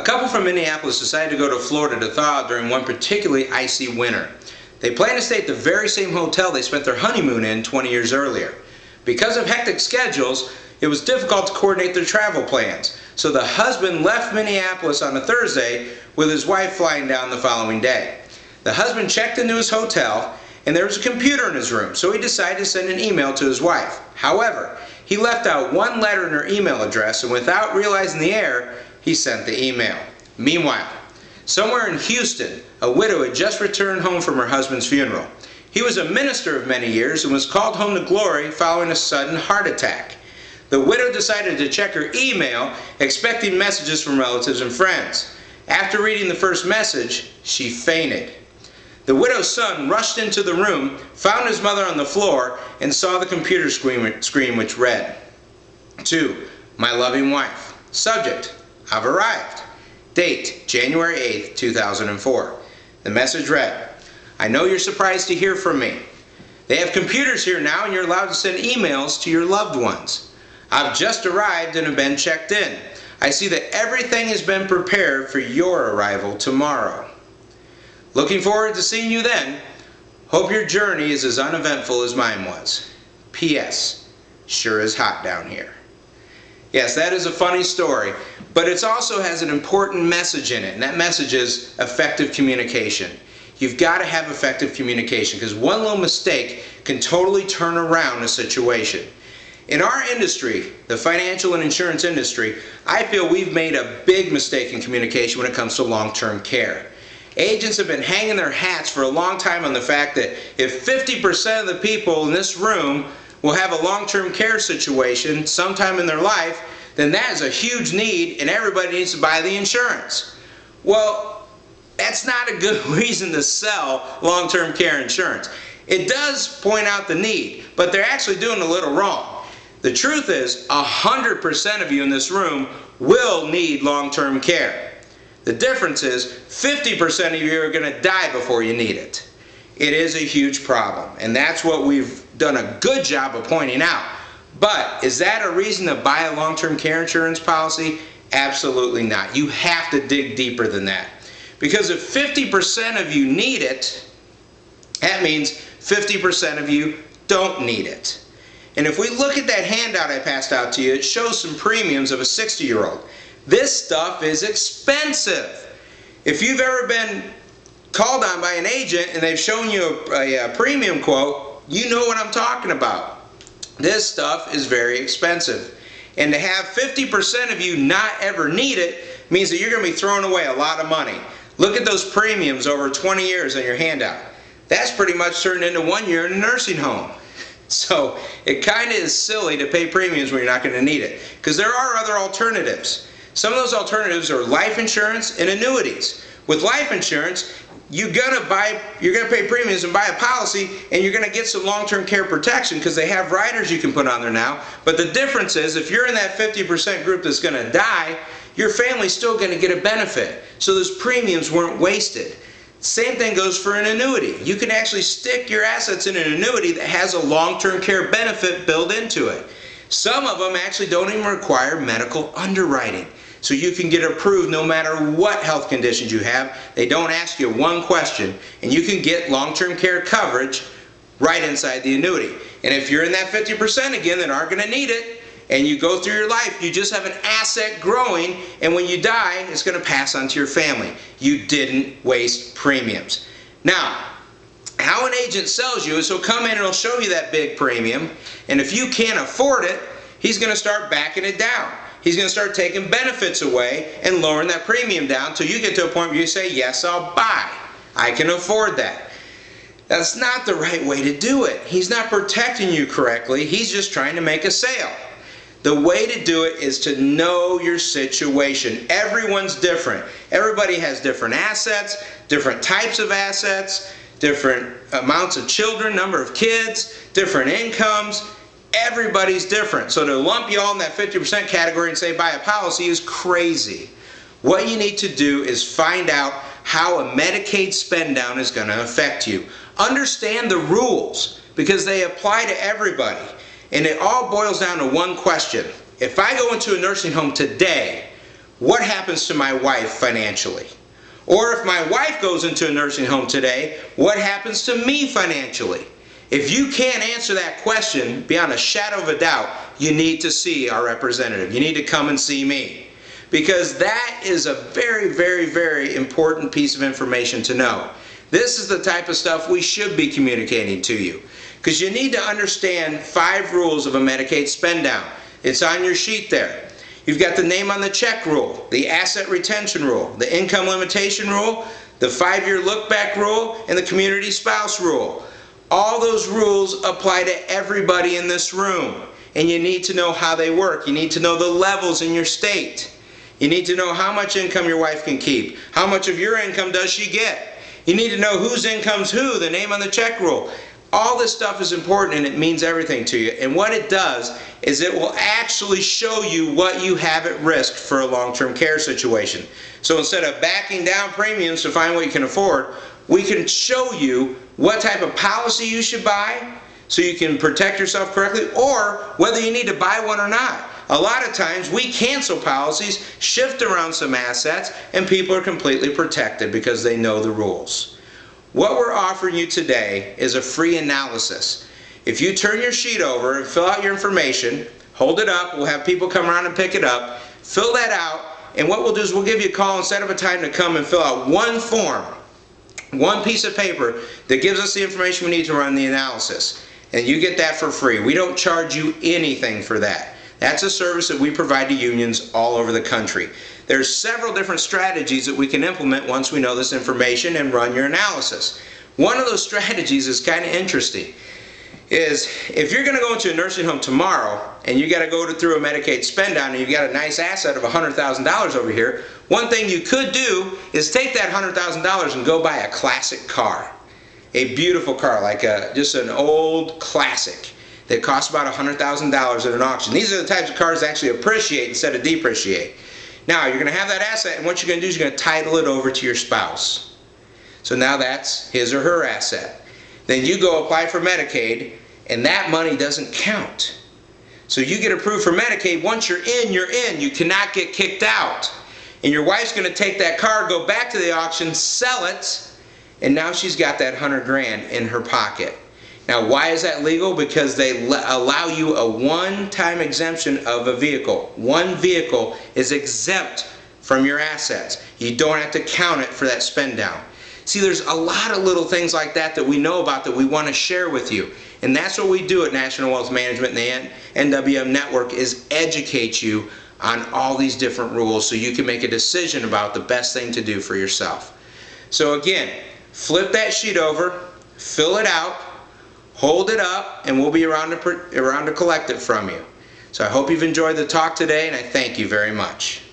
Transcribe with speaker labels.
Speaker 1: couple from Minneapolis decided to go to Florida to thaw out during one particularly icy winter. They planned to stay at the very same hotel they spent their honeymoon in 20 years earlier. Because of hectic schedules, it was difficult to coordinate their travel plans, so the husband left Minneapolis on a Thursday with his wife flying down the following day. The husband checked into his hotel and there was a computer in his room, so he decided to send an email to his wife. However, he left out one letter in her email address, and without realizing the error, he sent the email. Meanwhile, somewhere in Houston, a widow had just returned home from her husband's funeral. He was a minister of many years and was called home to glory following a sudden heart attack. The widow decided to check her email, expecting messages from relatives and friends. After reading the first message, she fainted. The widow's son rushed into the room, found his mother on the floor, and saw the computer screen which read, "To my loving wife. Subject, I've arrived. Date, January 8th, 2004. The message read, I know you're surprised to hear from me. They have computers here now and you're allowed to send emails to your loved ones. I've just arrived and have been checked in. I see that everything has been prepared for your arrival tomorrow. Looking forward to seeing you then. Hope your journey is as uneventful as mine was. P.S. Sure is hot down here." Yes, that is a funny story, but it also has an important message in it, and that message is effective communication. You've got to have effective communication because one little mistake can totally turn around a situation. In our industry, the financial and insurance industry, I feel we've made a big mistake in communication when it comes to long-term care. Agents have been hanging their hats for a long time on the fact that if 50% of the people in this room will have a long-term care situation sometime in their life, then that is a huge need and everybody needs to buy the insurance. Well, that's not a good reason to sell long-term care insurance. It does point out the need, but they're actually doing a little wrong. The truth is, 100% of you in this room will need long-term care. The difference is 50% of you are going to die before you need it. It is a huge problem, and that's what we've done a good job of pointing out. But is that a reason to buy a long-term care insurance policy? Absolutely not. You have to dig deeper than that. Because if 50% of you need it, that means 50% of you don't need it. And if we look at that handout I passed out to you, it shows some premiums of a 60-year-old. This stuff is expensive. If you've ever been called on by an agent and they've shown you a premium quote, you know what I'm talking about. This stuff is very expensive. And to have 50% of you not ever need it means that you're going to be throwing away a lot of money. Look at those premiums over 20 years on your handout. That's pretty much turned into 1 year in a nursing home. So it kind of is silly to pay premiums when you're not going to need it, because there are other alternatives. Some of those alternatives are life insurance and annuities. With life insurance, you're going to pay premiums and buy a policy, and you're going to get some long-term care protection because they have riders you can put on there now. But the difference is, if you're in that 50% group that's going to die, your family's still going to get a benefit. So those premiums weren't wasted. Same thing goes for an annuity. You can actually stick your assets in an annuity that has a long-term care benefit built into it. Some of them actually don't even require medical underwriting. So you can get approved no matter what health conditions you have. They don't ask you one question, and you can get long-term care coverage right inside the annuity. And if you're in that 50% again that aren't going to need it, and you go through your life, you just have an asset growing, and when you die, it's going to pass on to your family. You didn't waste premiums. Now, how an agent sells you is he'll come in and he'll show you that big premium, and if you can't afford it, he's going to start backing it down. He's going to start taking benefits away and lowering that premium down until you get to a point where you say, yes, I'll buy. I can afford that. That's not the right way to do it. He's not protecting you correctly. He's just trying to make a sale. The way to do it is to know your situation. Everyone's different. Everybody has different assets, different types of assets, different amounts of children, number of kids, different incomes. Everybody's different. So to lump you all in that 50% category and say buy a policy is crazy. What you need to do is find out how a Medicaid spend down is going to affect you. Understand the rules because they apply to everybody. And it all boils down to one question. If I go into a nursing home today, what happens to my wife financially? Or if my wife goes into a nursing home today, what happens to me financially? If you can't answer that question beyond a shadow of a doubt, you need to see our representative. You need to come and see me. Because that is a very, very, very important piece of information to know. This is the type of stuff we should be communicating to you. Because you need to understand 5 rules of a Medicaid spend down. It's on your sheet there. You've got the name on the check rule, the asset retention rule, the income limitation rule, the 5-year look back rule, and the community spouse rule. All those rules apply to everybody in this room, and you need to know how they work. You need to know the levels in your state. You need to know how much income your wife can keep. How much of your income does she get? You need to know whose income's who, the name on the check rule. All this stuff is important and it means everything to you. And what it does is it will actually show you what you have at risk for a long-term care situation. So instead of backing down premiums to find what you can afford, we can show you what type of policy you should buy so you can protect yourself correctly, or whether you need to buy one or not. A lot of times we cancel policies, shift around some assets, and people are completely protected because they know the rules. What we're offering you today is a free analysis. If you turn your sheet over and fill out your information, hold it up, we'll have people come around and pick it up, fill that out, and what we'll do is we'll give you a call and set up a time to come and fill out one form, one piece of paper that gives us the information we need to run the analysis. And you get that for free. We don't charge you anything for that. That's a service that we provide to unions all over the country. There's several different strategies that we can implement once we know this information and run your analysis. One of those strategies is kind of interesting. Is if you're going to go into a nursing home tomorrow and you got to go through a Medicaid spend down and you've got a nice asset of $100,000 over here, one thing you could do is take that $100,000 and go buy a classic car. A beautiful car, like just an old classic that costs about $100,000 at an auction. These are the types of cars that actually appreciate instead of depreciate. Now you're going to have that asset, and what you're going to do is you're going to title it over to your spouse. So now that's his or her asset. Then you go apply for Medicaid, and that money doesn't count. So you get approved for Medicaid. Once you're in, you're in. You cannot get kicked out. And your wife's going to take that car, go back to the auction, sell it, and now she's got that $100,000 in her pocket. Now, why is that legal? Because they allow you a one-time exemption of a vehicle. One vehicle is exempt from your assets. You don't have to count it for that spend down. See, there's a lot of little things like that that we know about that we want to share with you. And that's what we do at National Wealth Management and the NWM Network, is educate you on all these different rules so you can make a decision about the best thing to do for yourself. So again, flip that sheet over, fill it out, hold it up, and we'll be around to collect it from you. So I hope you've enjoyed the talk today, and I thank you very much.